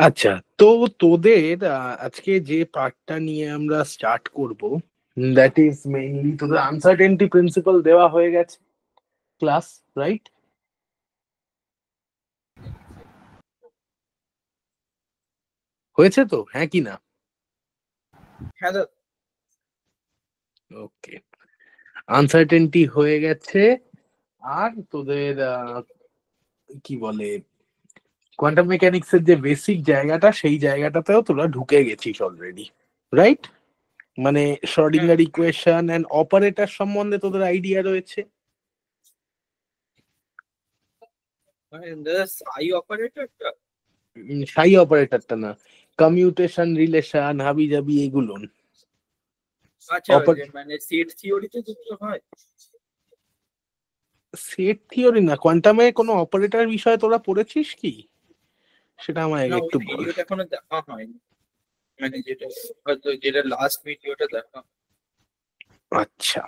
আচ্ছা, তো তোদের আজকে যে পার্টটা নিয়ে আমরা স্টার্ট করব, দ্যাট ইজ মেইনলি তোদের আনসার্টেনটি প্রিন্সিপাল দেওয়া হয়ে গেছে ক্লাস, রাইট? হয়েছে তো, হ্যাঁ কি না? হ্যাঁ দাদা। ওকে, আনসার্টেনটি হয়ে গেছে। আর তোদের কি বলে, কোয়ান্টাম মেকানিক্স এর যে বেসিক জায়গাটা, সেই জায়গাটাতেও তোরা ঢুকে গেছিস অলরেডি, রাইট? মানে হ্যাঁ শ্রোডিঙ্গার ইকুয়েশন এন্ড অপারেটর সম্বন্ধে তোদের আইডিয়া রয়েছে। মানে দাদা সাই অপারেটরটা। সাই অপারেটরটা না, কমিউটেশন, রিলেশন, হাবি জাবি এগুলো। আচ্ছা, ওই যে মানে সেট থিওরিতে যেগুলো হয়। সেট থিওরি না, কোয়ান্টামে কোনো অপারেটর বিষয়ে তোরা পড়েছিস কি? সেটা আমায় না, ওই একটু বল। ভিডিওটা এখনো দেখা হয়নি। মানে যেটা হয়তো যেটা লাস্ট ভিডিওটা দেখা। আচ্ছা,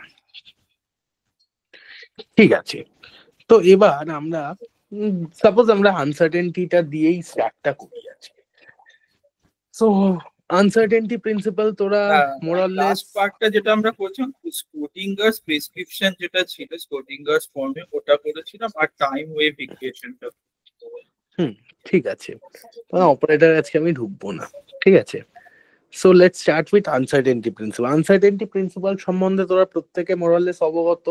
ঠিক আছে। তো এবার আমরা সাপোজ আমরা আনসার্টেনটিটা দিয়েই স্টার্টটা করি আজকে। সো আনসার্টেনটি প্রিন্সিপাল তোরা মোরাললেস। লাস্ট পার্টটা যেটা আমরা করছিলাম, স্ক্রুডিঙ্গার্স প্রেসক্রিপশন যেটা ছিল স্ক্রুডিঙ্গার্স ফর্মে, ওটা করেছিলাম, আর টাইম ওয়েভ ইকুয়েশনটা। হুম, ঠিক আছে। অপারেটর আজকে আমি ঢুকবো না, ঠিক আছে। So let's start with uncertainty principle. Uncertainty principle সম্বন্ধে তোরা প্রত্যেকে মোরাললেস অবগত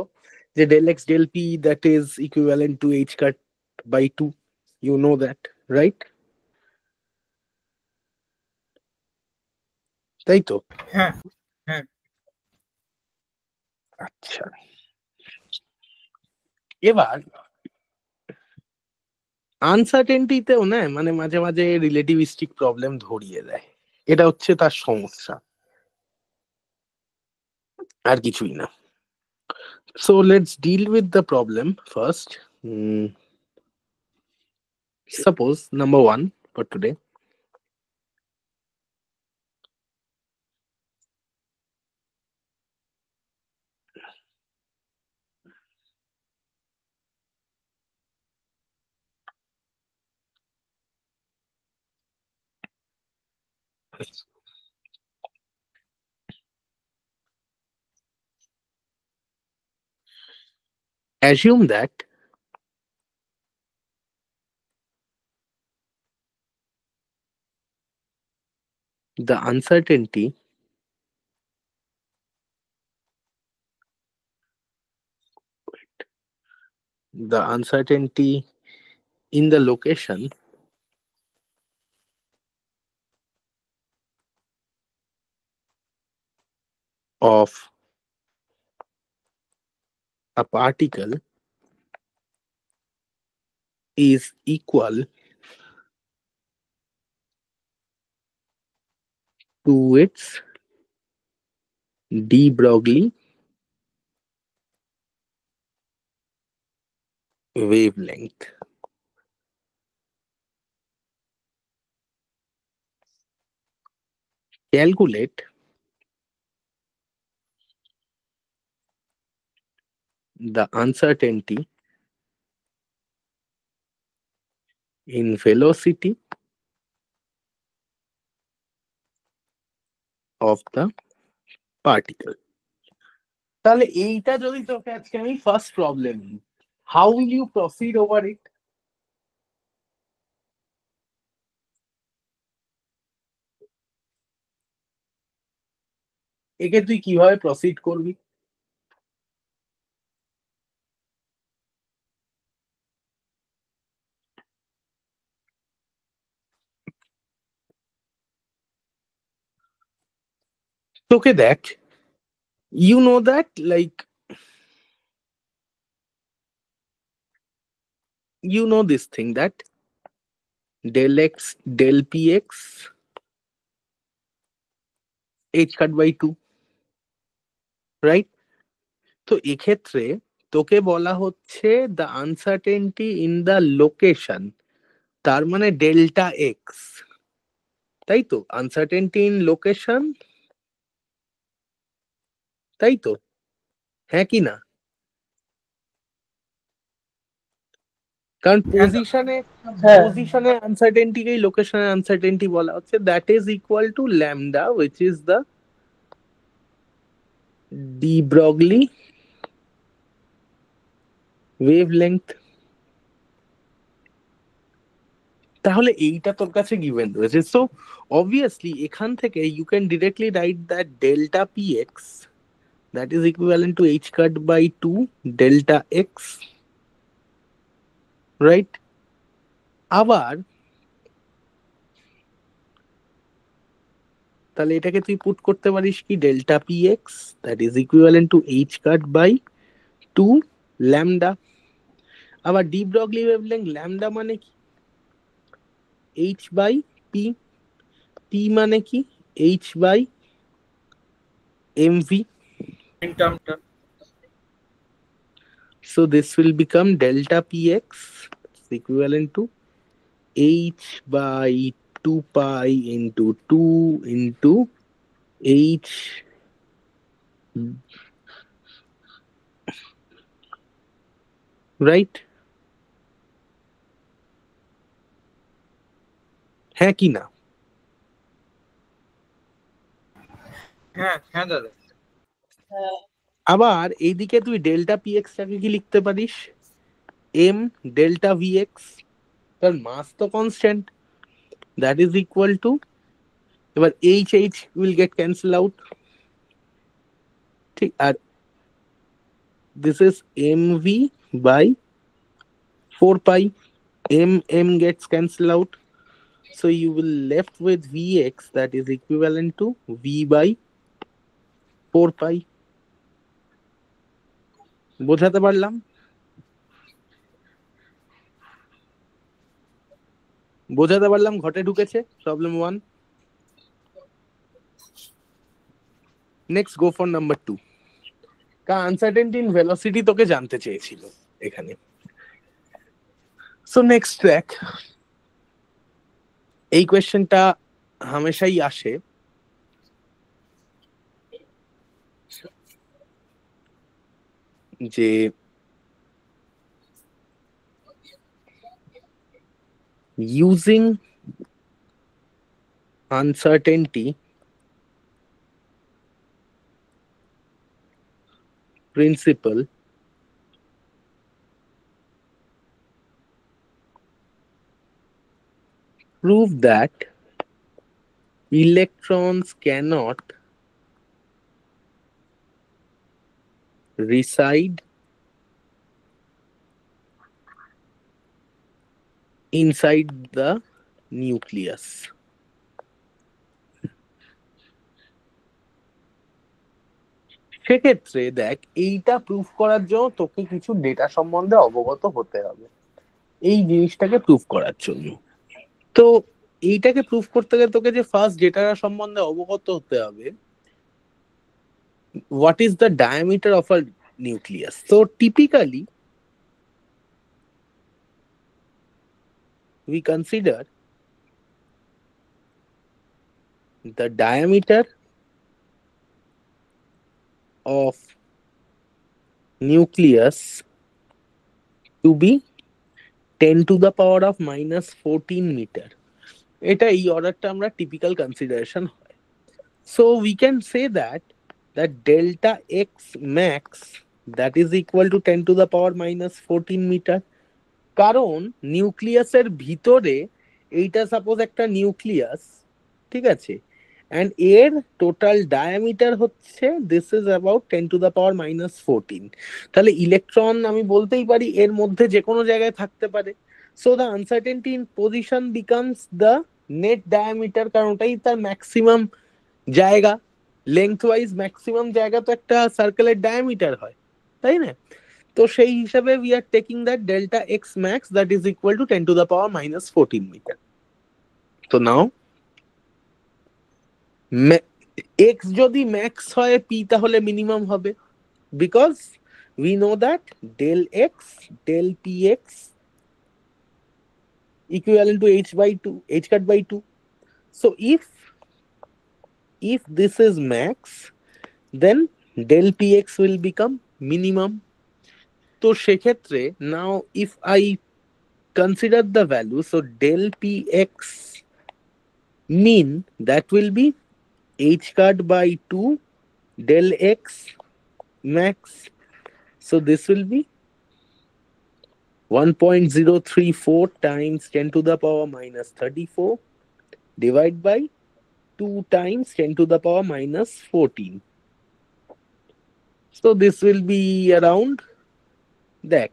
যে del x del p that is equivalent to H cut by two. You know that, right? তাই তো? হ্যাঁ হ্যাঁ। আচ্ছা, এবার আনসার্টেনটিতেও না মানে মাঝে মাঝে রিলেটিভিস্টিক প্রবলেম ধরিয়ে দেয়। এটা হচ্ছে তার সমস্যা, আর কিছুই না। So let's deal with the problem first. Suppose number one for today, assume that the uncertainty the uncertainty in the location of a particle is equal to its de Broglie wavelength. Calculate the uncertainty in velocity of the particle. তাহলে এইটা যদি তোকে আজকে আমি first problem, how will you proceed over it? একে তুই কিভাবে proceed করবি? তোকে দেখ, you know that like you know this thing that del x del px h cut by 2, right? তো এক্ষেত্রে তোকে বলা হচ্ছে the uncertainty in the location, তার মানে ডেল্টা এক্স, তাই তো? আনসার্টেনটি ইন লোকেশন, তাই তো? হ্যাঁ কি না? কারণ হ্যাঁ পজিশনে আনসার্টেনটিকেই লোকেশনের আনসার্টেনটি বলা হচ্ছে, that is equal two lambda which is the D Broglie wavelength. তাহলে এইটা তোর কাছে গিভেন রয়েছে, সো অবভিয়াসলি এখান থেকে you can directly write that delta P X that is equivalent to H cut by two delta X, right? আবার তাহলে এটাকে তুই পুট করতে পারিস কি, delta P X that is equivalent to H cut by two lambda. আবার de Broglie wavelength lambda মানে কি, এইচ বাই পি, পি মানে কি এইচ বাই এমভি। টার্মটা So this will become delta px is equivalent to h by 2 pi into 2 into h, right? হ্যাঁ কি না? হ্যাঁ হ্যাঁ দাদা। আবার এইদিকে তুই ডেল্টা px টাকে কি লিখতে পারিস, m ডেল্টা vx, তার মাস তো constant, that is equal to, এবার H H will get cancel out, ঠিক, আর this is mv by 4 pi, m gets cancelled out, so you will left with vx that is equivalent to v by 4 pi. বোঝাতে পারলাম? বোঝাতে পারলাম ঘটে ঢুকেছে problem 1। Next go for number 2, কারণ uncertainty in velocity তোকে জানতে চেয়েছিল এখানে। সো নেক্সট দেখ, এই কোয়েশ্চেনটা হামেশাই আসে, যে using uncertainty principle prove that electrons cannot reside inside the nucleus. সেক্ষেত্রে দেখ, এইটা প্রুফ করার জন্য তোকে কিছু ডেটা সম্বন্ধে অবগত হতে হবে এই জিনিসটাকে প্রুফ করার জন্য। তো এইটাকে প্রুফ করতে গেলে তোকে যে ফার্স্ট ডেটা সম্বন্ধে অবগত হতে হবে, what is the diameter of a nucleus. So typically we consider the diameter of nucleus to be 10 to the power of minus 14 meter. এটা এই অর্ডারটা আমরা টিপিক্যাল কনসিডারেশন হয়। So we can say that delta x max that is equal to 10 to the power minus 14 meter, কারণ নিউক্লিয়াসের ভিতরে এইটা suppose একটা নিউক্লিয়াস, ঠিক আছে, and এর টোটাল ডায়ামিটার হচ্ছে this is about 10 to the power minus 14, তাহলে ইলেকট্রন আমি বলতেই পারি এর মধ্যে যে কোনো জায়গায় থাকতে পারে। So the uncertainty in position becomes the net diameter, কারণ ওটাই তার ম্যাক্সিমাম জায়গা, লেংথ ওয়াইজ ম্যাক্সিমাম জায়গা তো একটা সার্কেলের ডায়ামিটার হয়, তাই না? তো সেই হিসাবে we are taking that delta x max that is equal to 10 to the power minus 14 metre. তো নাও এক্স যদি ম্যাক্স হয়, পি তাহলে মিনিমাম হবে, because we know that del x del p x equivalent to h by 2, h cut by 2. So if this is max, then del px will become minimum. তো সেক্ষেত্রে now if I consider the value. So del px mean that will be h card by 2 del x max. So this will be 1.034 times 10 to the power minus 34 divided by 2 times 10 to the power minus 14. So this will be around দেখ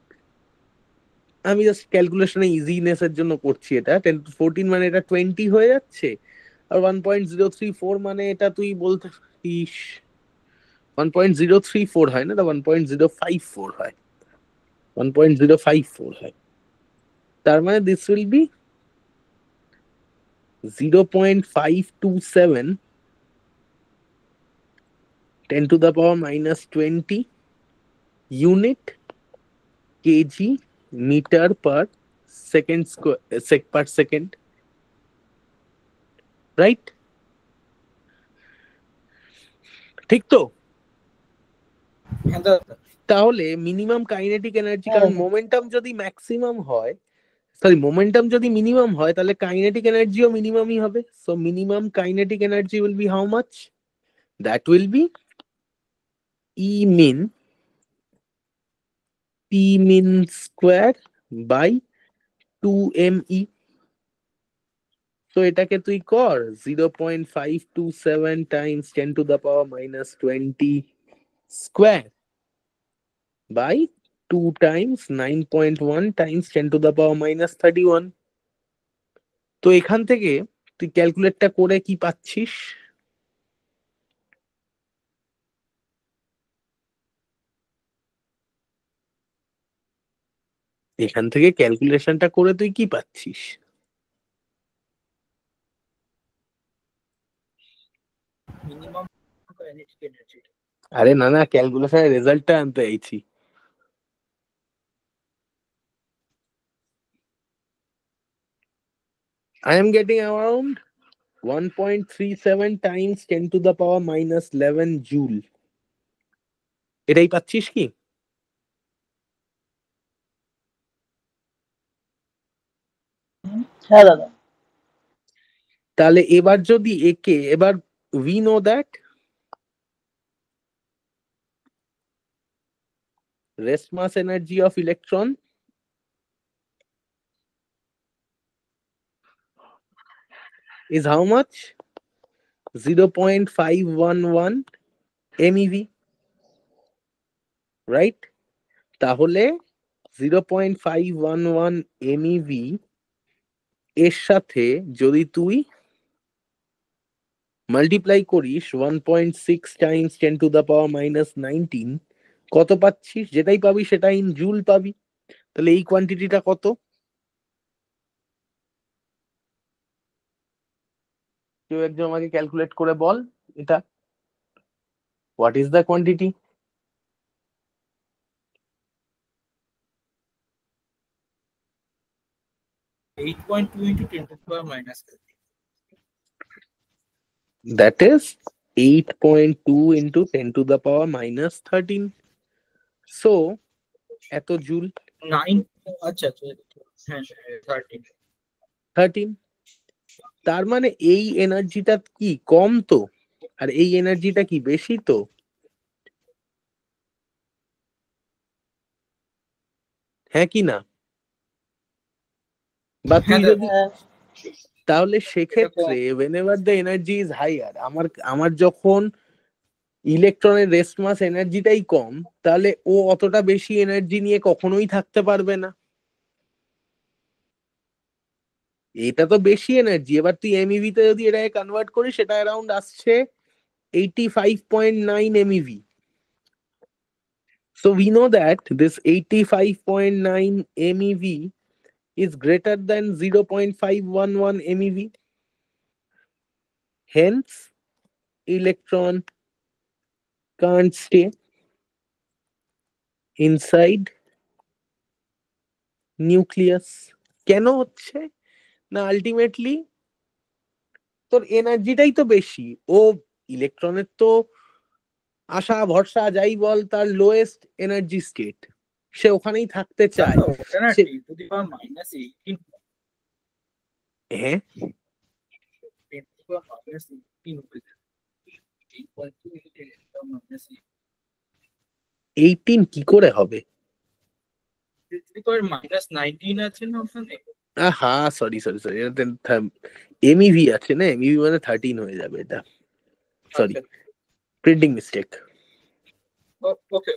আমি just ক্যালকুলেশনে easiness এর জন্য করছি এটা 10 to 14 মানে এটা 20 হয়ে যাচ্ছে আর 1.034 মানে এটা তুই বলতে পারিস 1.034 হয় না, এটা 1.054 হয়, 1.054 হয়। তার মানে this will be 0.527 10 to the power minus 20 unit kg meter per second square per second, right? ঠিক তো? তাহলে মিনিমাম কাইনেটিক এনার্জি, কারণ মোমেন্টাম যদি ম্যাক্সিমাম হয়, সরি মোমেন্টাম যদি মিনিমাম হয় তাহলে কাইনেটিক এনার্জিও মিনিমামই হবে। So minimum kinetic energy will be how much? That will be E min P min square by 2me। তো এটাকে তুই কর 0.527 times 10 to the power minus 20 square by 2 times 9.1 times 10 to the power minus 31। তো এখান থেকে তুই ক্যালকুলেটটা করে কি পাচ্ছিস? এখান থেকে ক্যালকুলেশনটা করে তুই কি পাচ্ছিস? Minimum kinetic energy. আরে না না, ক্যালকুলেশনের রেজাল্টটা আনতে চাইছি। I am getting around 1.37 times 10 to the power minus 11 joule. এটাই পাচ্ছিস কি? হ্যাঁ দাদা। তাহলে এবার যদি একে এবার we know that rest mass energy of electron is how much? 0.511 MeV, right? তাহলে 0.511 MeV এর সাথে যদি তুই মাল্টিপ্লাই করিস 1.6 Times 10 to the power minus 19, কত পাচ্ছিস? যেটাই পাবি সেটা ইন জুল পাবি। তাহলে এই কোয়ান্টিটিটা কত? কেউ একজন আমাকে ক্যালকুলেট করে বল এটা, what is the quantity? 8.2 into 10 to the power minus 30. That is 8.2 into 10 to the power minus 13. So এত জুল 9, আচ্ছা হ্যাঁ 13। 13। তার মানে এই এনার্জিটা কি কম তো, আর এই এনার্জিটা কি বেশি তো? হ্যাঁ কি না? বা তুই যদি তাহলে সেক্ষেত্রে whenever the energy is higher, আমার যখন ইলেকট্রনের রেস্ট মাস এনার্জিটাই কম, তাহলে ও অতটা বেশি এনার্জি নিয়ে কখনোই থাকতে পারবে না। এটা তো বেশি এনার্জি। এবার তুই এমইভি তে যদি এটাকে কনভার্ট করিস সেটা অ্যারাউন্ড আসছে 85.9 MeV. So we know that this 85.9 MeV is greater than 0.511 MeV. Hence, electron can't stay inside nucleus. কেন হচ্ছে না? আলটিমেটলি তোর এনার্জিটাই তো বেশি। ও ইলেকট্রনের তো আশা ভরসা যাই বল তার লোয়েস্ট এনার্জি স্টেট, সে ওখানেই থাকতে চায়। দাদা ওটা না সে 10 to the power -18 হ্যাঁ 10 to the power -18 হয়ে যায় 8.2 into 10 to the power -18 18 কি করে হবে? 10 to the power -19 আছে না ওখানে? হ্যাঁ সরি সরি সরি, এটা এমইভি আছে না, এমইভি মানে 13 হয়ে যাবে এটা, সরি আচ্ছা প্রিন্টিং মিস্টেক। ওকে,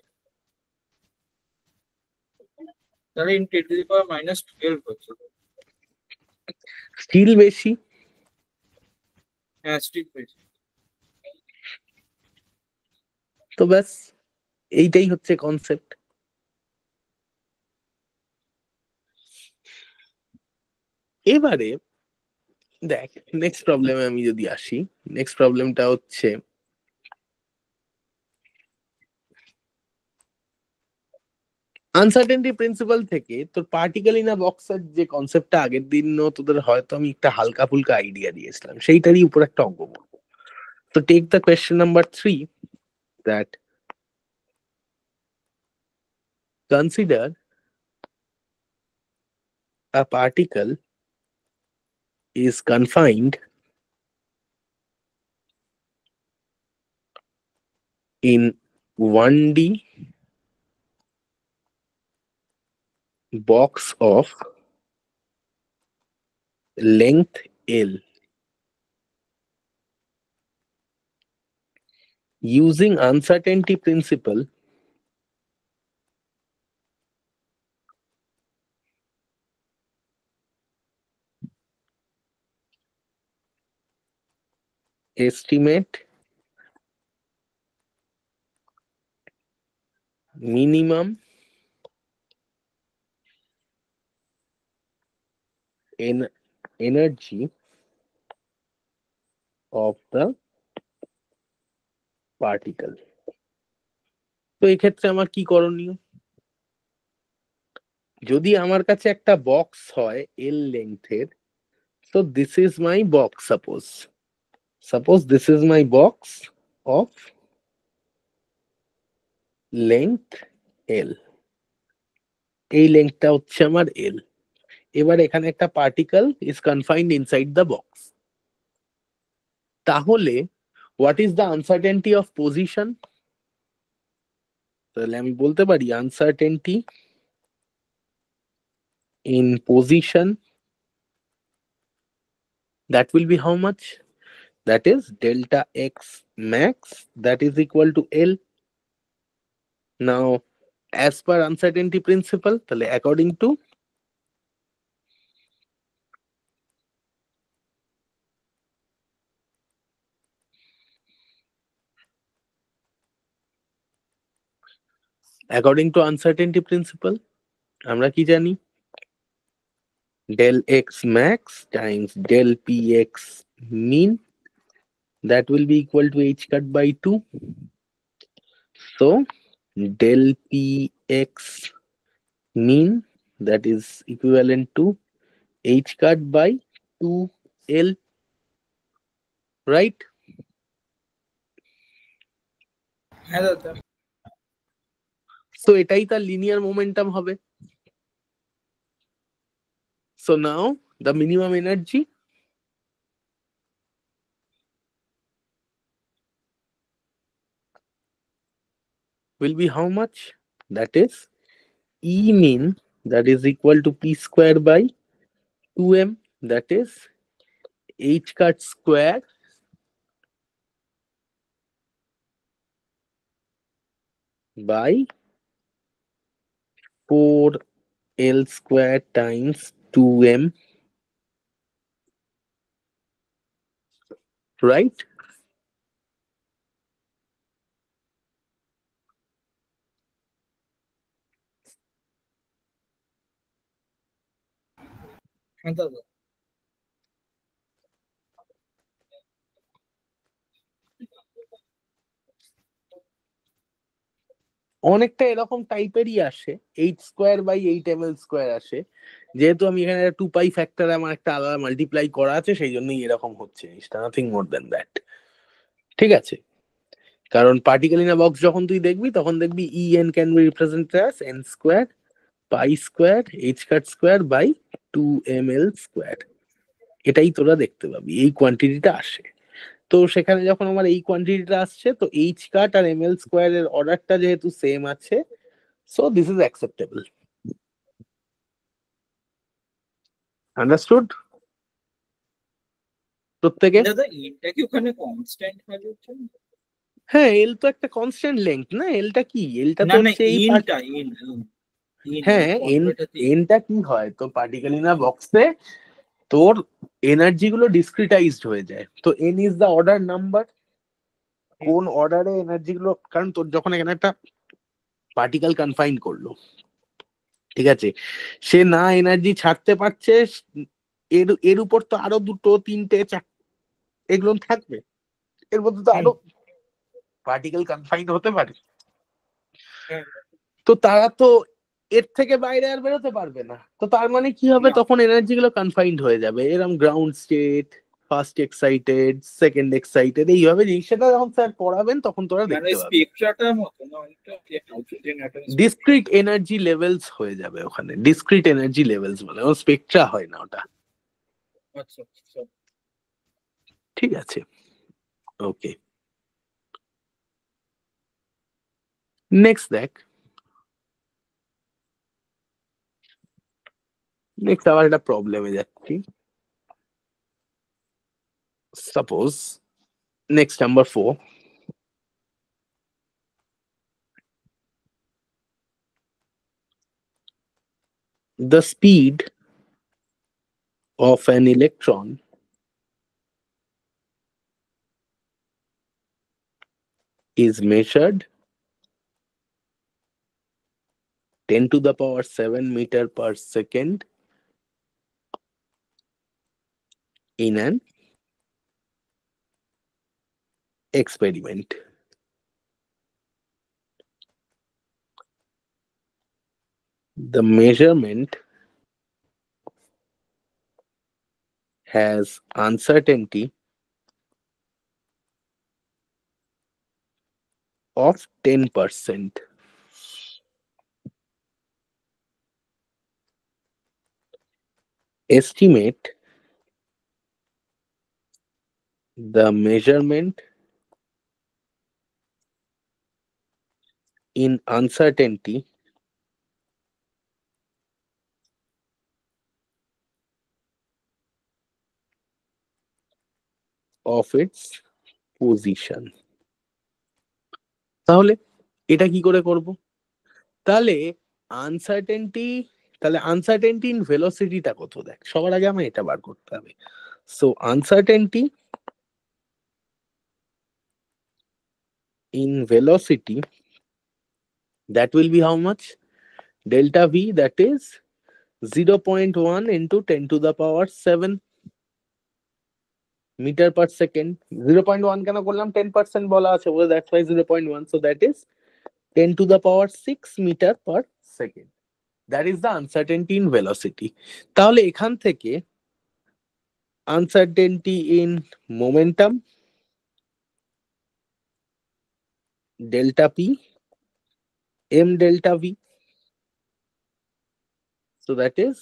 তাহলে ইন 10 to the power -12 হচ্ছে। স্টিল বেশি। হ্যাঁ স্ট্রিট হয়েছে। তো ব্যাস এইটাই হচ্ছে কনসেপ্ট। এবারে দেখ নেক্সট প্রবলেমে আমি যদি আসি, নেক্সট প্রবলেমটা হচ্ছে আনসার্টেনটি প্রিন্সিপাল থেকে তোর পার্টিকেল ইন আ বক্সের যে কনসেপ্টটা আগের দিনও তোদের হয়তো আমি একটা হালকা ফুলকা আইডিয়া দিয়েছিলাম, সেইটারই উপর একটা অঙ্ক করবো। তো take the question number 3 that consider a particle is confined in 1D box of length L using uncertainty principle estimate minimum energy of the particle। তো এই ক্ষেত্রে আমার কি করণীয়? যদি আমার কাছে একটা বক্স হয় এল লেংথের, so this is my box, suppose this is my box of length L, এই লেংথটা হচ্ছে আমার L। এবার এখানে একটা particle is confined inside the box, তাহলে what is the uncertainty of position? তাহলে আমি বলতে পারি uncertainty in position, that will be how much? That is delta x max, that is equal to L. Now as per uncertainty principle, তাহলে according to uncertainty principle আমরা কি জানি? Del x max times del px mean, that will be equal to h cut by 2. So del px mean, that is equivalent to h cut by 2l, right? হ্যাঁ দাদা। So এটাই তার linear momentum হবে। So now the minimum energy will be how much? That is E mean, that is equal to p square by 2m, that is h cut square by 4l square times 2m, right? হ্যাঁ দাদা। অনেকটা এরকম টাইপেরই আসে, H square by 8ml square আসে, যেহেতু আমি এখানে 2 পাই ফ্যাক্টর আমার একটা আলাদা মাল্টিপ্লাই করা আছে, সেই জন্যই এরকম হচ্ছে জিনিসটা, নাথিং মোর দ্যান দ্যাট। ঠিক আছে, কারণ পার্টিকেল ইন আ বক্স যখন তুই দেখবি তখন দেখবি E n can be represented as n square pi square h cut square by 2 ml square. এটাই তোরা দেখতে পাবি, এই কোয়ান্টিটিটা আসে। তো সেখানে যখন আমার এই কোয়ান্টিটিটা আসছে, তো এইচ কাট আর ml স্কোয়ার এর অর্ডারটা যেহেতু সেম আছে, so this is acceptable. Understood প্রত্যেকে? দাদা এটা কি ওখানে কনস্ট্যান্ট ভ্যালু হচ্ছে? হ্যাঁ, এল তো একটা কনস্ট্যান্ট লেংথ না, এলটা কি, এলটা তো না না, হচ্ছে এই ইনটা ইন ইন হ্যাঁ, এন, ফর্মুলাটাতে এনটা কি হয়, তো পার্টিকেল ইন আ বক্সে তোর এনার্জি গুলো ডিসক্রিটাইজড হয়ে যায়, তো n is the order number. কোন অর্ডারে এনার্জি গুলো, কারণ তোর যখন এখানে একটা পার্টিকেল কনফাইন করলো, ঠিক আছে, সে না এনার্জি ছাড়তে পারছে, এর এর উপর তো আরো দুটো তিনটে এগুলো থাকবে, এর মধ্যে তো আরো পার্টিকেল কনফাইন হতে পারে, তো তারা তো এর থেকে বাইরে আর বেরোতে পারবে না, তো তার মানে কি হবে, না, তখন এনার্জি গুলো কনফাইন্ড হয়ে যাবে, এরকম ground state, first excited, second excited, এইভাবে জিনিসটা যখন স্যার পড়াবেন তখন তোরা মানে দেখতে পাবে। স্পেকট্রাটার মতো না অনেকটা, যে hydrogen atom discrete energy levels হয়ে যাবে ওখানে, ডিসক্রিট এনার্জি লেভেলস বলে, স্পেকট্রা হয় না ওটা। আচ্ছা আচ্ছা। ঠিক আছে, ওকে, নেক্সট দেখ, নেক্সট আবার একটা প্রবলেমে যাচ্ছি। Suppose next number 4, the speed of an electron is measured 10 to the power 7 meter per second in an experiment. The measurement has uncertainty of 10%. Estimate the measurement in uncertainty of its position. তাহলে এটা কি করে করব? তাহলে uncertainty, তাহলে uncertainty in ভেলোসিটিটা কত, দেখ সবার আগে আমার এটা বার করতে হবে। So uncertainty in velocity, that will be how much? Delta V, that is 0.1 into 10 to the power 7 meter per second. 0.1 কেন করলাম, 10% বলা আছে বলে, that's why 0.1, so that is 10 to the power 6 meter per second. That is the uncertainty in velocity. তাহলে এখান থেকে uncertainty in momentum, delta P, m delta V, so that is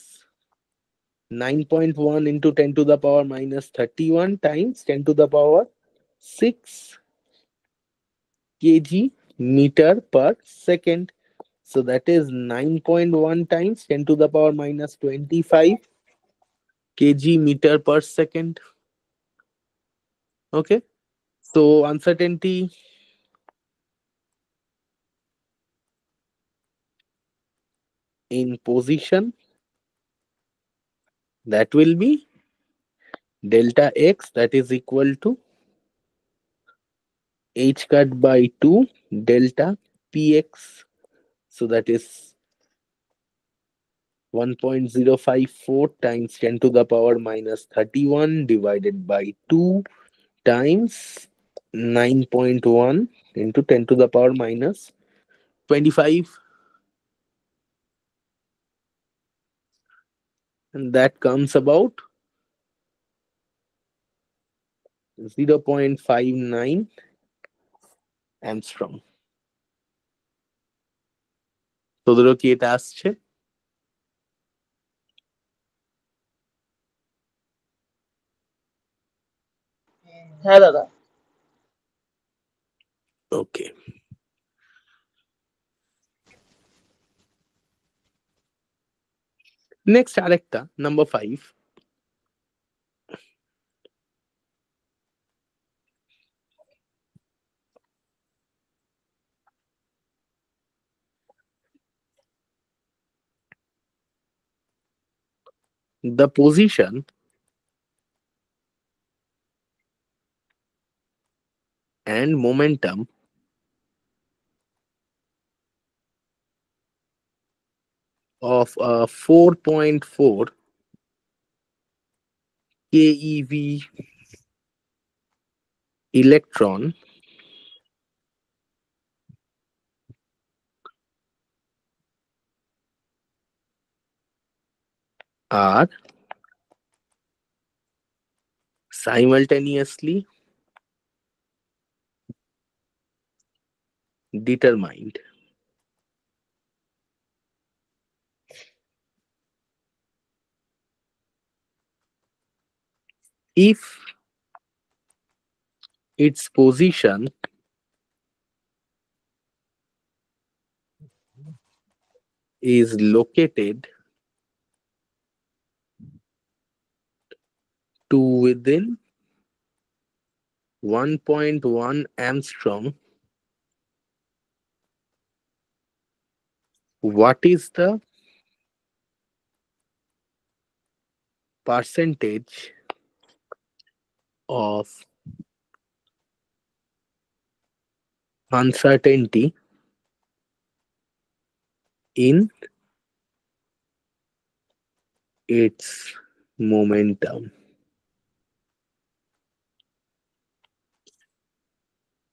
9.1 into 10 to the power minus 31 times 10 to the power 6 kg meter per second. So that is 9.1 times 10 to the power minus 25 kg meter per second. Okay. So uncertainty in position, that will be delta x, that is equal to h cut by 2 delta px. So that is 1.054 times 10 to the power minus 31 divided by 2 times 9.1 into 10 to the power minus 25, and that comes about 0.59 angstrom. তোদেরও কি এটা আসছে? হ্যাঁ দাদা। Okay, next আরেকটা number 5, the position and momentum of a 4.4 keV electron are simultaneously determined if its position is located to within 1.1 angstrom. What is the percentage of uncertainty in its momentum?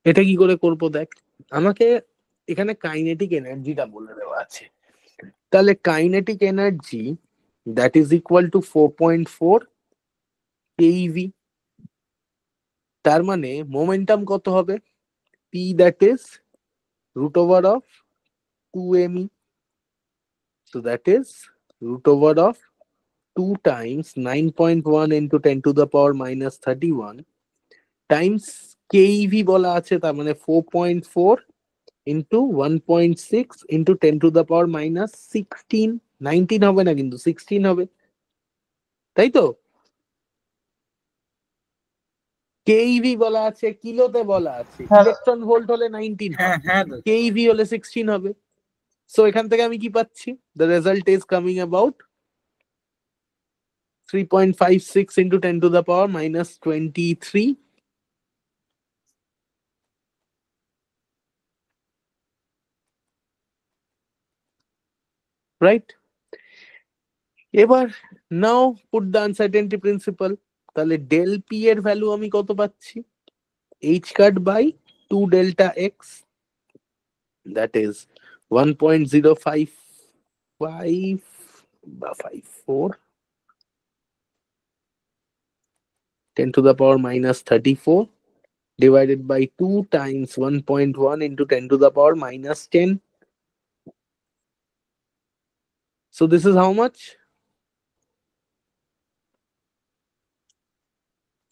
এটা কি করে করব দেখ, আমাকে এখানে kinetic এনার্জিটা বলে দেওয়া আছে। তাহলে kinetic energy that is equal two 4.4 keV। তার মানে মোমেন্টাম কত হবে? P that is root over of 2me, so that is root over of 2 times 9.1 into 10 to the power minus 31 times keV বলা আছে, তার মানে 4.4 into 1.6 into 10 to the power minus 16, 19 হবে না কিন্তু 16 হবে, তাই তো? কেইভি বলা আছে, কিলোতে বলা আছে, হ্যাঁ। ইলেকট্রন ভোল্ট হলে 19 হ্যাঁ হবে, হ্যাঁ দাদা। কেইভি হলে 16 হবে। সো এখান থেকে আমি কি পাচ্ছি? The result is coming about 3.56 into 10 to the power minus 23, right? এবার now put the uncertainty principle. তাহলে ডেল পি এর ভ্যালু আমি কত পাচ্ছি? H cut by 2 delta x, that is 1.055 বা 54 10 to the power minus 34 divided by 2 times 1.1 into 10 to the power minus 10. So this is how much?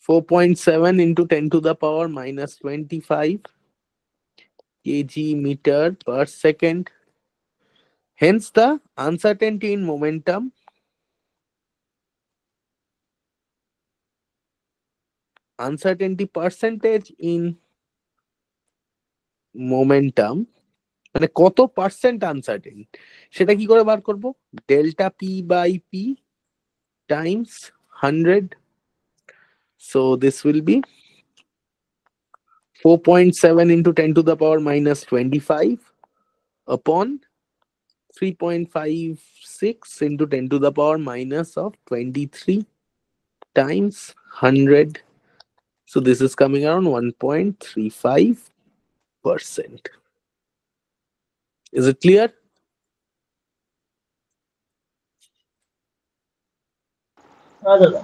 4.7 into 10 to the power minus 25 kg meter per second. Hence the uncertainty in momentum uncertainty percentage in momentum মানে কত percent uncertain সেটা কি করে বার করব? Delta p by p times 100, so this will be 4.7 into 10 to the power minus 25 upon 3.56 into 10 to the power minus of 23 times 100, so this is coming around 1.35%. Is it clear? হ্যাঁ দাদা।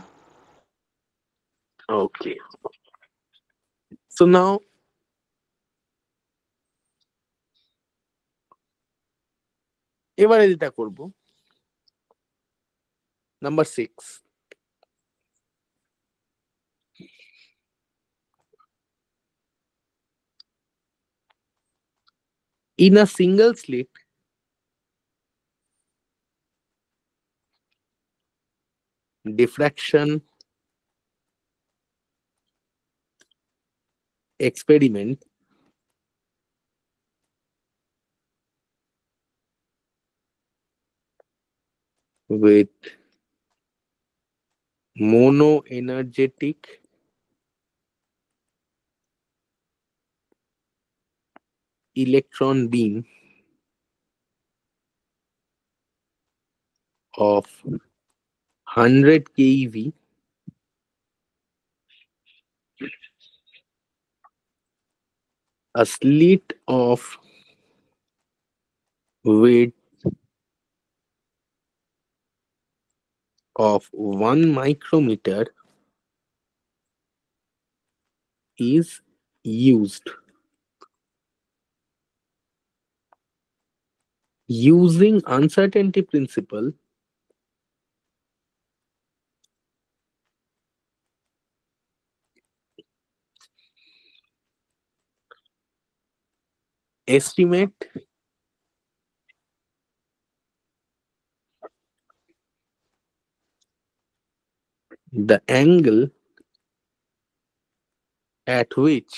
Okay, so now এবারে যেটা করব, number 6, in a single slit diffraction experiment with monoenergetic electron beam of 100 keV a slit of width of 1 micrometer is used. Using uncertainty principle, estimate the angle at which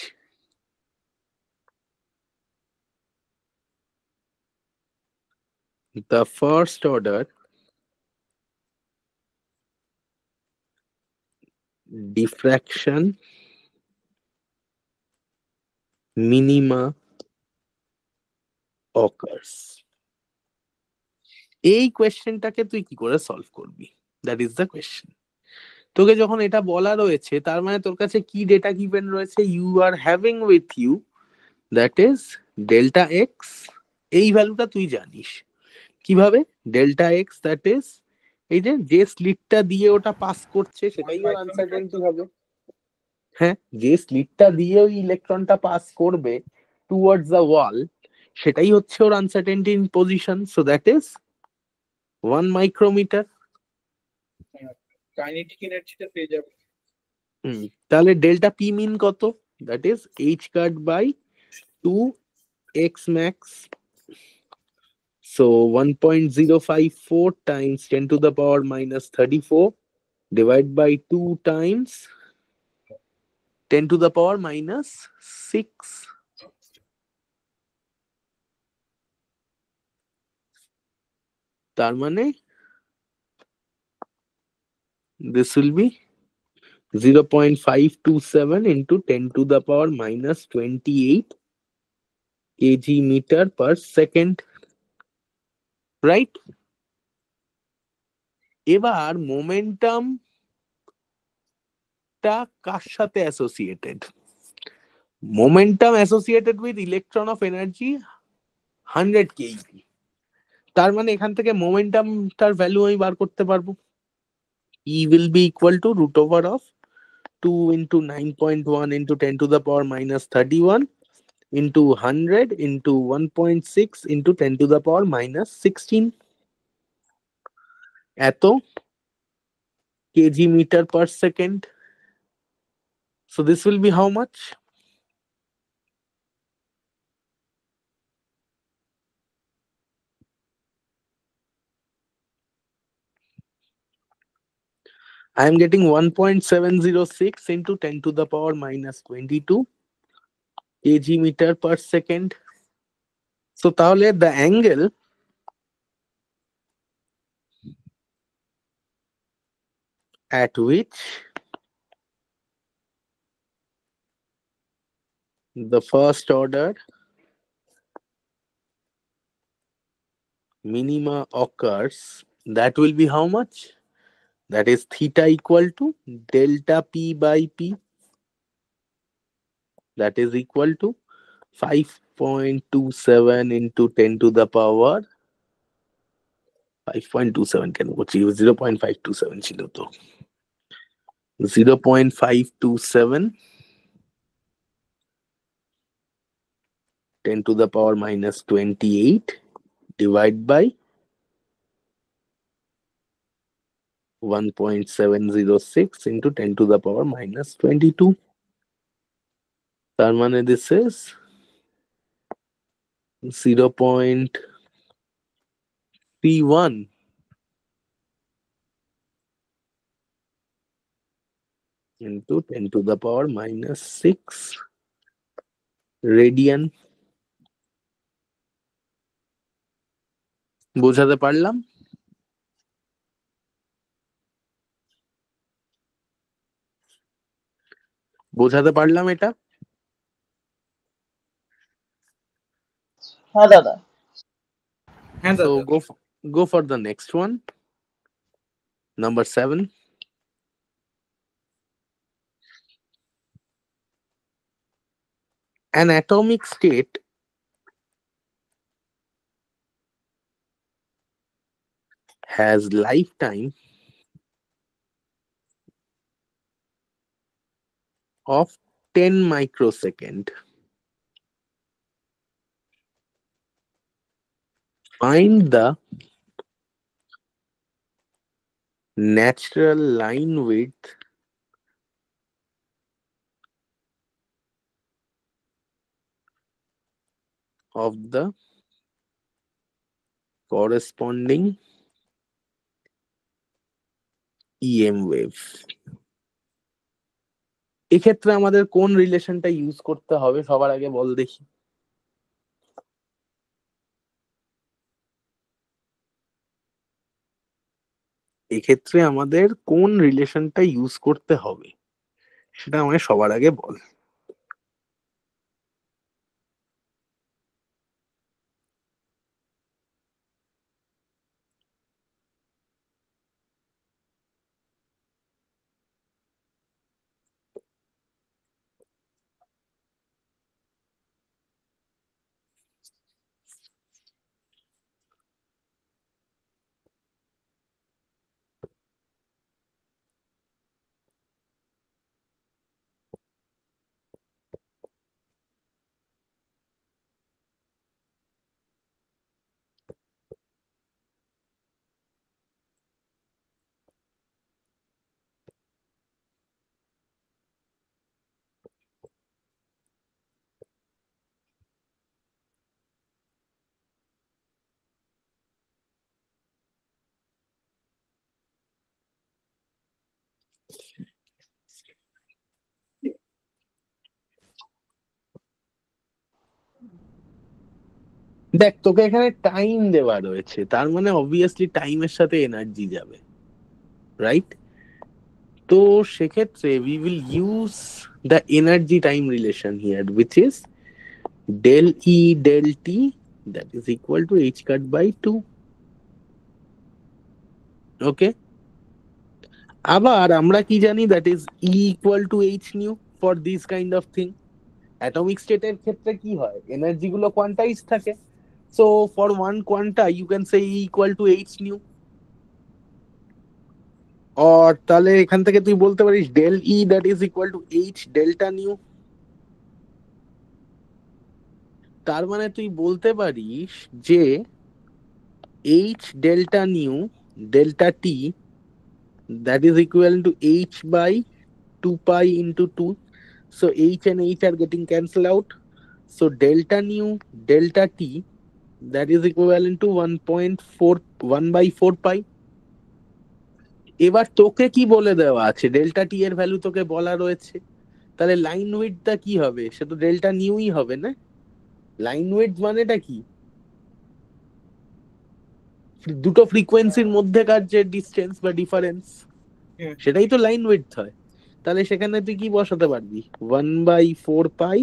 the first order diffraction minima occurs. এই কোয়েশ্চেনটাকে তুই কি করে solve করবি? That is the question. তোকে যখন এটা বলা রয়েছে তার মানে তোর কাছে কি ডেটা গিভেন রয়েছে? You are having with you that is delta x, এই ভ্যালুটা তুই জানিস। কিভাবে? ডেল্টা এক্স দ্যাট ইজ এই যে স্লিটটা দিয়ে ওটা পাস করছে সেটাই ওর আনসার্টেনটি হবে। হ্যাঁ, যে স্লিটটা দিয়ে ওই ইলেকট্রনটা পাস করবে টুয়ার্ডস দ্য ওয়াল সেটাই হচ্ছে ওর uncertainty in position, so that is 1 micrometre. Kinetic এনার্জিটা পেয়ে যাবে। তাহলে ডেল্টা পি মিন কত? That is H cut by 2 X max, so 1.054 times 10 to the power minus 34 divided by 2 times 10 to the power minus 6. তার মানে this will be 0.527 into 10 to the power minus 28 kg meter per second, right? এবার মোমেন্টামটা কার সাথে associated? Momentum associated with electron of energy 100 keV. তার মানে এখান থেকে মোমেন্টামটার ভ্যালু আমি বার করতে পারবো। E will be equal to root over of 2 into 9.1 into 10 to the power minus 31 into 100 into 1.6 into 10 to the power minus 16 এত kg meter per second. So this will be how much? I am getting 1.706 into 10 to the power minus 22 kg meter per second. So তাহলে the angle at which the first order minima occurs, that will be how much? That is theta equal to delta p by p, that is equal to 5.27 into 10 to the power 5.27 কেন করছি, 0.527 ছিল তো, 0.527 10 to the power minus 28 divided by 1.706 into 10 to the power minus 22. তার মানে this is 0.31 into 10 to the power minus 6 radian. বোঝাতে পারলাম? বোঝাতে পারলাম এটা? হ্যাঁ দাদা। হ্যাঁ So দাদা। go for the next one. Number 7. An atomic state has lifetime of 10 microsecond. Find the natural line width of the corresponding EM wave. এক্ষেত্রে আমাদের কোন রিলেশনটা ইউজ করতে হবে সবার আগে বল দেখি। এক্ষেত্রে আমাদের কোন রিলেশনটা ইউজ করতে হবে সেটা আমাকে সবার আগে বল। দেখ তোকে এখানে টাইম দেওয়া রয়েছে, তার মানে অবভিয়াসলি টাইমের সাথে এনার্জি যাবে, রাইট? তো সেক্ষেত্রে we will use the energy time relation here, which is del E del T, that is equal to h cut by 2. ওকে, আবার আমরা কি জানি, that is E equal to h nu for this kind of thing. Atomic স্টেটের ক্ষেত্রে কি হয়, energy গুলো quantise থাকে, so for one quanta you can say E equal to h nu. আর তাহলে এখান থেকে তুই বলতে পারিস del E that is equal to h delta nu. তার মানে তুই বলতে পারিস যে h delta nu delta t that is equivalent to h by 2 pi into 2. So h and h are getting cancelled out. So delta nu delta t that is equivalent to 1.4 1 by 4 pi. এবার তোকে কি বলে দেওয়া আছে, delta টি এর value তোকে বলা রয়েছে, তাহলে লাইন উইডথটা কি হবে, সে তো ডেল্টা নিউই হবে না? লাইন উইডথ মানেটা কি, দুটো ফ্রিকোয়েন্সির মধ্যেকার যে ডিসটেন্স বা ডিফারেন্স, সেটাই তো লাইন উইডথ হয়। তাহলে সেখানে তুই কি বসাতে পারবি, 1/4 pi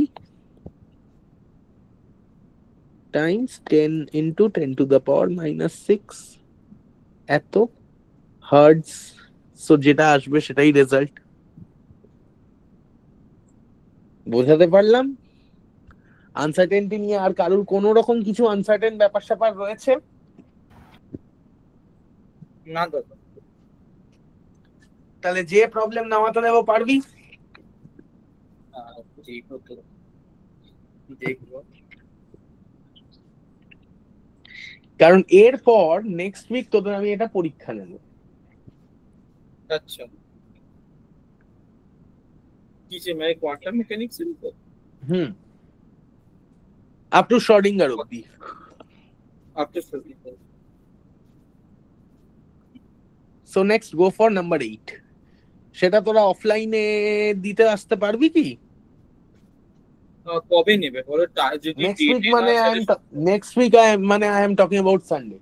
times 10 into 10 to the power minus 6 এত হার্টজ। সো যেটা আসবে সেটাই রেজাল্ট। বোঝাতে পারলাম? আনসার্টেনটি নিয়ে আর কারোর কোনো রকম কিছু আনসার্টেন ব্যাপার স্যাপার রয়েছে? না দাদা। তাহলে যে প্রবলেম নামাতে দেবো পারবি? দেখবো। কারণ এরপর নেক্সট উইক তোদের আমি এটা পরীক্ষা নেব। আচ্ছা, কিসে মানে কোয়ান্টাম মেকানিক্স এর উপর? হুম, আপ টু শ্রোডিঙ্গার অব্দি। After study. So next go for number 8। সেটা তোরা অফলাইনে দিতে আসতে পারবি কি? কবে নেবে বলো, যদি নেক্সট উইক ডেটে না মানে তাহলে next week I am talking about Sunday.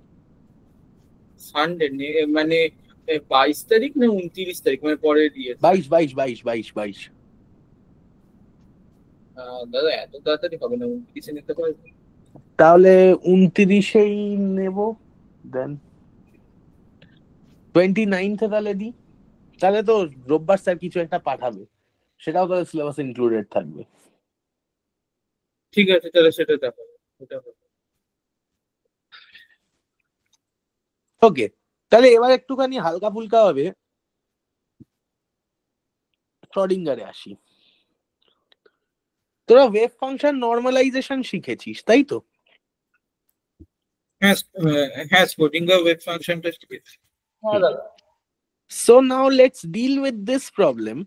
Sunday মানে 22 তারিখ না 29 তারিখ, মানে পরে দিয়ে? 22 22 22 22। দাদা এত তাড়াতাড়ি হবে না, 29-এ নিতে পারবে? তাহলে 29এই নেব। দেন 29 তাহলে দি। তাহলে তো রোববার স্যার কিছু একটা পাঠাবে, সেটাও তাহলে সিলেবাসে ইনক্লুডেড থাকবে। ঠিক আছে, তাহলে সেটা দেখো, সেটা হবে। ওকে, তাহলে এবার একটুখানি হালকা ফুলকা হবে, শ্রোডিঙ্গারে আসি। তোরা ওয়েভ ফাংশন নর্মালাইজেশন শিখেছিস তাই তো? হ্যাঁ, হ্যাঁ, স্ক্রোডিঙ্গার ওয়েভ ফাংশনটা শিখেছি। হ্যাঁ দাদা। So now let's deal with this problem.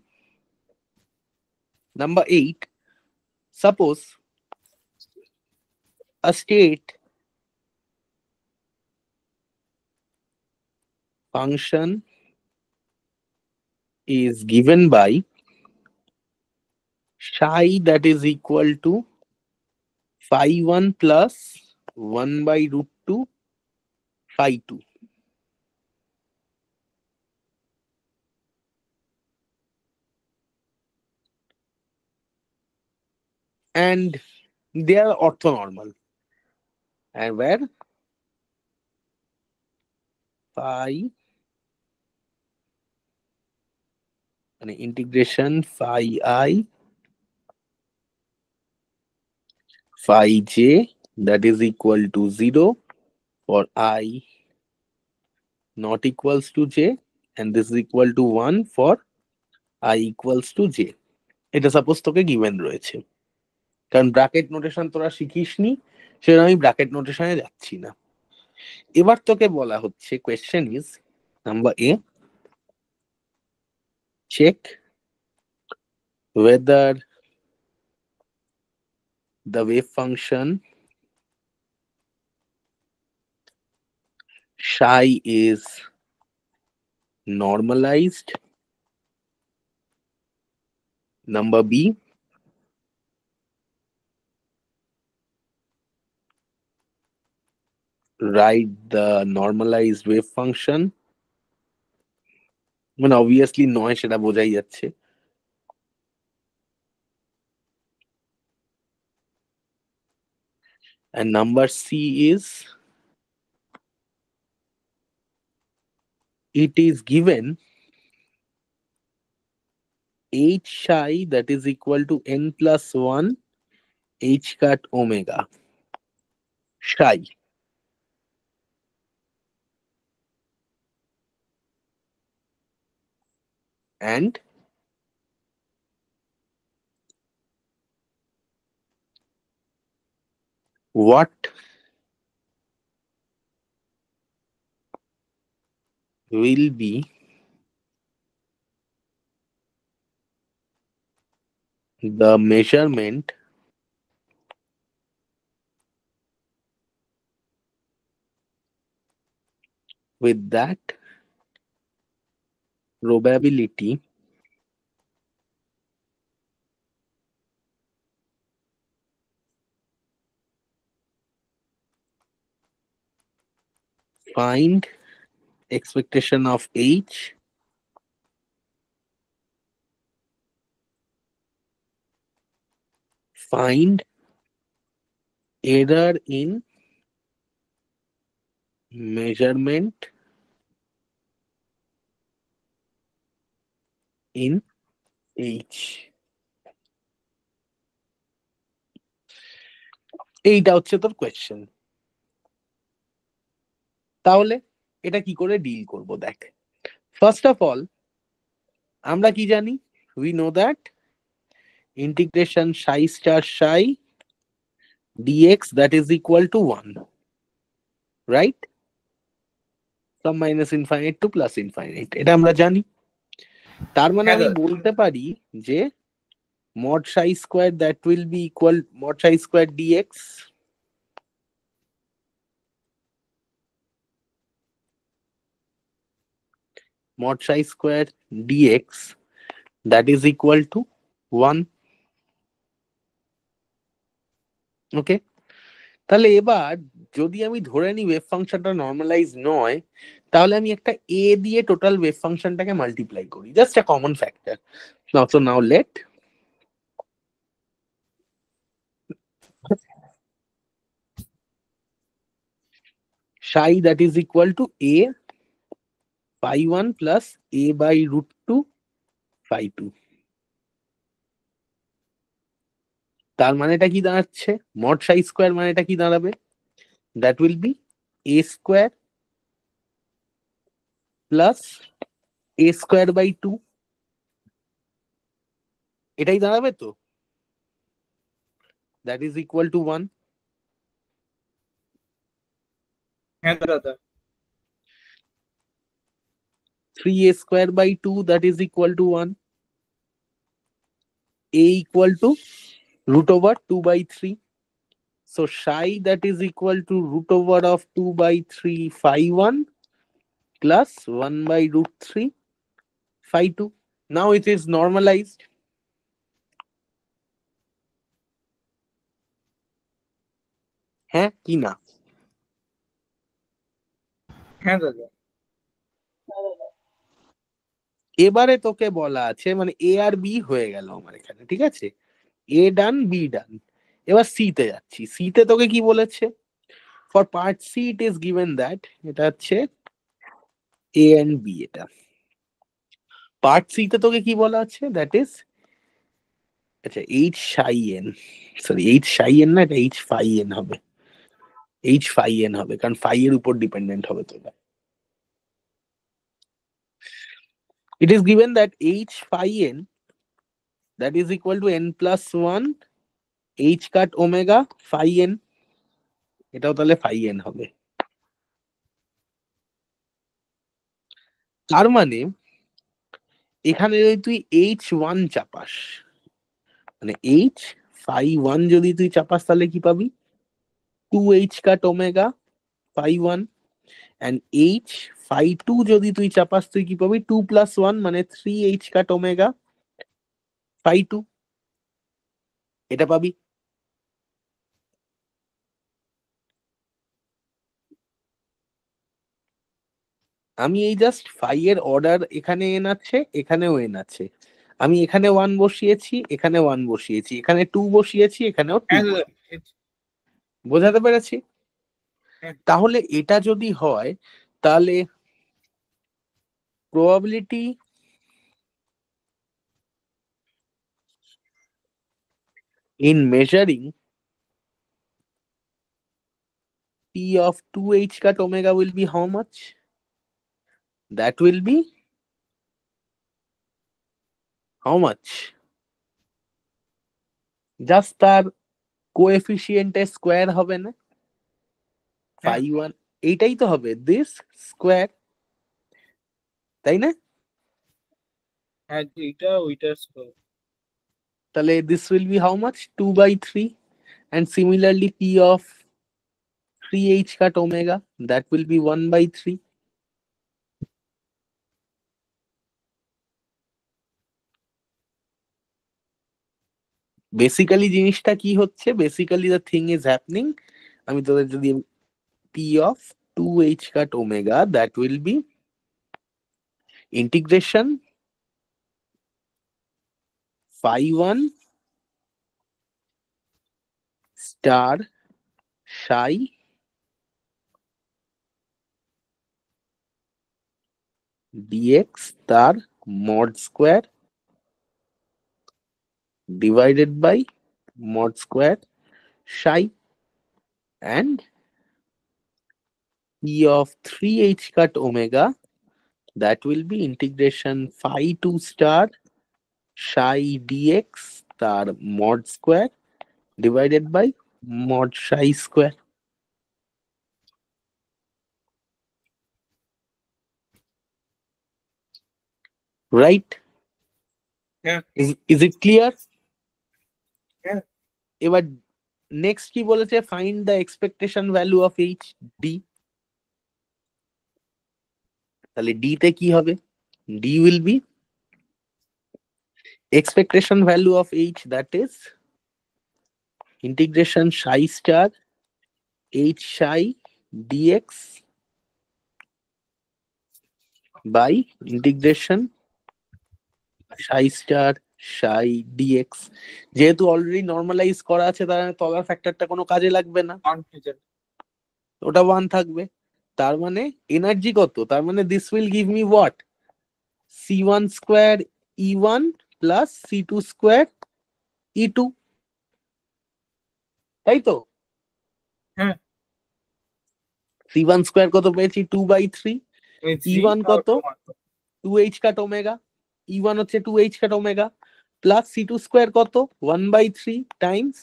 Number 8. Suppose a state function is given by psi that is equal to phi 1 plus 1 by root 2 phi 2. And they are orthonormal. And where phi and integration phi I phi j that is equal to 0 for I not equals to j, and this is equal to 1 for I equals to j. এটা suppose তোকে given রয়েছে, কারণ bracket notation তোরা শিখিসনি, সেটা আমি bracket নোটেশনে যাচ্ছি না। এবার তোকে বলা হচ্ছে question is number A, check whether the wave function psi is normalized. Number B, write the normalized wave function. মানে obviously নয়, সেটা বোঝাই যাচ্ছে। And number C is it is given h psi that is equal to n plus 1 h cut omega psi. And what will be the measurement with that probability find expectation of h, find error in measurement in h. এইটা হচ্ছে তোর question. তাহলে এটা কি করে deal করব দেখ। First of all আমরা কি জানি, we know that integration psi star psi dx that is equal to 1, right? From minus infinite to plus infinite, এটা আমরা জানি। তার মানে হ্যাঁ আমি দাদা। বলতে পারি যে mod psi square that will be equal mod psi square dx mod psi square dx that is equal to 1. ওকে, তাহলে এবার যদি আমি ধরে নিই ওয়েভ ফাংশনটা নর্মালাইজ নয়, তাহলে আমি একটা এ দিয়ে টোটাল ওয়েভ ফাংশনটাকে মাল্টিপ্লাই করি, just a common factor. So now let psi that is equal to a phi 1 plus a by root 2 phi 2। তার মানেটা কি দাঁড়াচ্ছে? মড সাই স্কোয়ার মানেটা কি দাঁড়াবে? That will be A square plus A square by 2, এটাই দাঁড়াবে তো? That is equal to 1। হ্যাঁ দাদা। 3a square by 2 that is equal to 1, a equal to root over 2 by 3, so psi that is equal to root over of 2 by 3 phi 1 plus 1 by root 3 phi 2. Now it is normalized. হ্যাঁ কি না? হ্যাঁ দাদা। এবারে তোকে বলা আছে মানে এ আর বি হয়ে গেল আমার এখানে, ঠিক আছে? এ ডান বি ডান, এবার সি তে যাচ্ছি। সি তে তোকে কি বলেছে? For part C it is given that, এটা হচ্ছে এ এন্ড বি। এটা পার্ট সি তে তোকে কি বলা আছে? দ্যাট ইজ আচ্ছা H psi N, sorry H psi N না, এটা এইচ ফাই এন হবে। এইচ ফাই এন হবে কারণ ফাই এর উপর ডিপেন্ডেন্ট হবে তোটা। It is given that H phi N that is equal to n plus 1 h cut omega phi n, এটাও তাহলে phi n হবে। তার মানে এখানে যদি তুই h1 চাপাস, মানে h phi 1 যদি তুই চাপাস তাহলে কি পাবি? 2h cut omega phi 1, and h phi 2 যদি তুই চাপাস তুই কি পাবি? 2 plus 1 মানে 3h cut omega phi 2, এটা পাবি। আমি এই জাস্ট ফাই এর অর্ডার, এখানে এন আছে এখানেও এন আছে, আমি এখানে 1 বসিয়েছি এখানে 1 বসিয়েছি, এখানে 2 বসিয়েছি এখানেও 2 হ্যাঁ দাদা। বসিয়েছি। বোঝাতে পেরেছি? হ্যাঁ। তাহলে এটা যদি হয় তাহলে probability in measuring p of 2h cut omega will be how much? That will be how much? Just তার কোএফিসিয়েন্টের স্কোয়ার হবে না? হ্যাঁ। phi 1 এইটাই তো হবে, দিস স্কোয়ার, তাই না? হ্যাঁ এইটা ওইটার স্কোয়ার। তাহলে this will be how much? 2 by 3, and similarly p of 3h cut omega that will be 1 by 3. Basically জিনিসটা কি হচ্ছে? Basically the thing is happening, আমি তোদের যদি p of 2h cut omega that will be integration phi 1 star psi dx তার mod square divided by mod square psi, and p of 3h cut omega that will be integration phi 2 star psi dx তার mod square divided by mod psi square. Right? হ্যাঁ। Is it clear? হ্যাঁ। এবার next কি বলেছে, find the expectation value of H D. তাহলে D তে কি হবে, D will be expectation value of h, that is integration psi star h psi dx by integration psi star psi dx। যেহেতু already normalise করা আছে, তার তলার ফ্যাক্টরটা কোনো কাজে লাগবে না, ওটা 1 থাকবে। তার মানে এনার্জি কত, তার মানে this will give me what, c1 square e1 plus c2 square e2, তাই তো? হ্যাঁ। c1 স্কয়ার কত পেয়েছি, 2/3, e1 কত 2h কাট ওমেগা, e1 হচ্ছে 2h কাট ওমেগা, প্লাস c2 স্কয়ার কত 1/3 Times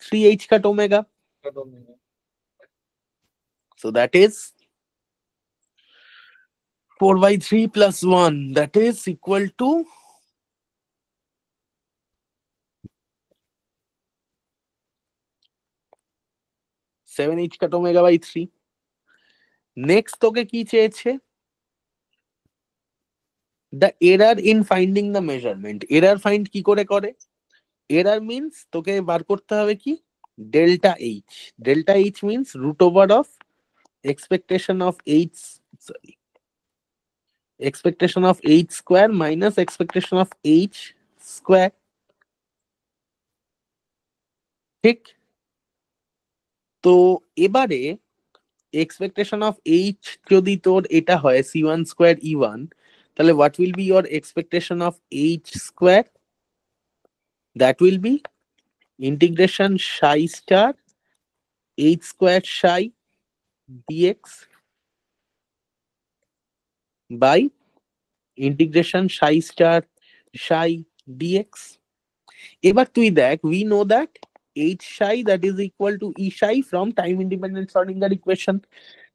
3h cut omega. So that is 4/3 plus 1, that is equal to 7h cut omega by 3। Next তোকে কি চেয়েছে, the error in finding the measurement। Error find কি করে করে, error means তোকে বার করতে হবে কি, delta h. Delta h means root over of expectation of h, sorry, expectation of h square minus expectation of h square, ঠিক? তো এবারে expectation of h যদি তোর এটা হয় c1 square e1, তাহলে what will be your expectation of h square? That will be integration psi star h square psi dx by integration psi star psi dx। এবার তুই দেখ, we know that h psi that is equal to e psi from time independent Schrodinger equation।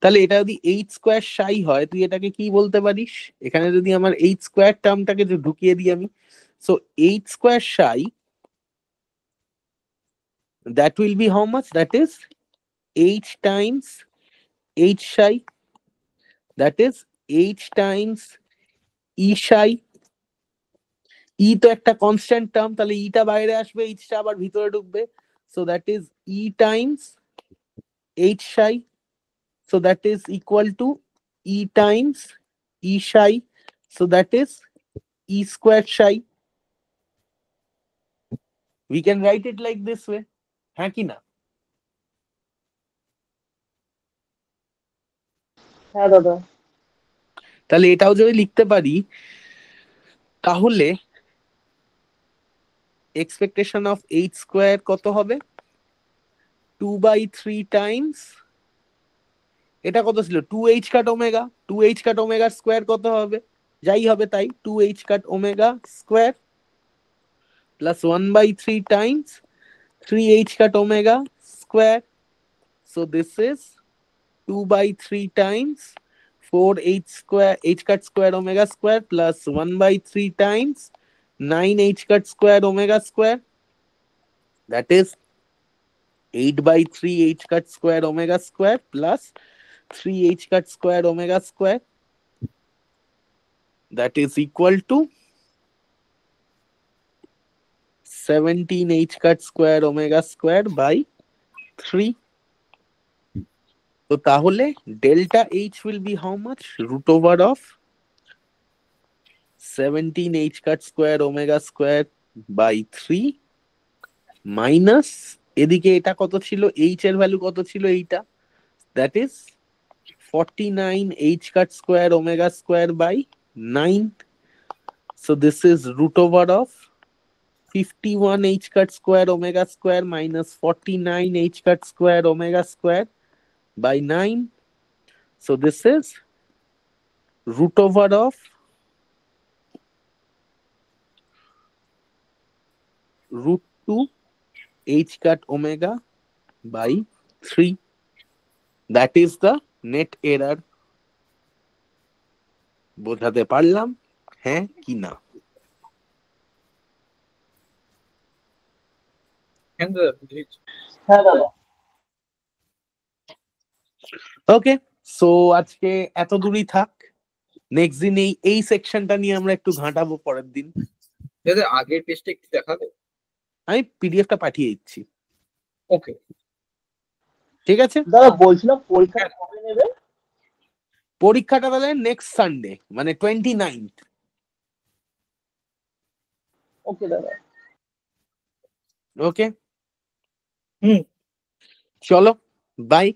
তাহলে এটা যদি h square psi হয়, তুই এটাকে কি বলতে পারিস, এখানে যদি আমার h স্কয়ার টার্মটাকে ঢুকিয়ে দিই আমি, so h square psi, that will be how much, that is h times h psi, that is h times e psi। ই তো একটা কনস্ট্যান্ট টার্ম, তাহলে ইটা বাইরে আসবে, এইচটা আবার ভিতরে ঢুকবে, so that is E Times H psi, so that is equal two E Times E psi, so that is E square psi। We can write it like this way, হ্যাঁ কি না? হ্যাঁ দাদা। তাহলে এটাও যদি লিখতে পারি, তাহলে এক্সপেকটেশন অফ এইচ স্কয়ার কত হবে, 2/3 টাইমস, এটা কত ছিল 2h কাট ওমেগা, 2h কাট ওমেগা স্কয়ার কত হবে, যাই হবে তাই, 2h cut omega square plus 1/3 Times 3h cut omega square. So this is 2/3 Times 4h square h cut square omega square plus 1/3 Times 9h cut square omega square, that is 8/3 h cut square omega square plus 3h cut square omega square, that is equal to 17h cut square omega square by 3। তো তাহলে delta h will be how much, root over of 17h cut square omega square by 3 minus এদিকে এটা কত ছিল, h এর value কত ছিল এইটা, that is 49h cut square omega square by 9। So this is root over of 51h cut square omega square minus 49h cut square omega square by 9। So this is root over of root 2 h cut omega by 3। That is the net error। বোঝাতে পারলাম, হ্যাঁ কি না? হ্যাঁ দাদা বুঝেছি। হ্যাঁ দাদা। ওকে, সো আজকে এত দূরই থাক। নেক্সট দিন এই সেকশনটা নিয়ে আমরা একটু ঘাঁটাবো পরের দিন। দাদা আগের টেস্টে একটু দেখাবে। আমি পিডিএফটা পাঠিয়ে দিচ্ছি, ওকে ঠিক আছে? দাদা বলছিলাম পরীক্ষা কবে নেবে? পরীক্ষাটা তাহলে নেক্সট সানডে, মানে 29th। ওকে দাদা। ওকে, হুম। চলো, বাই।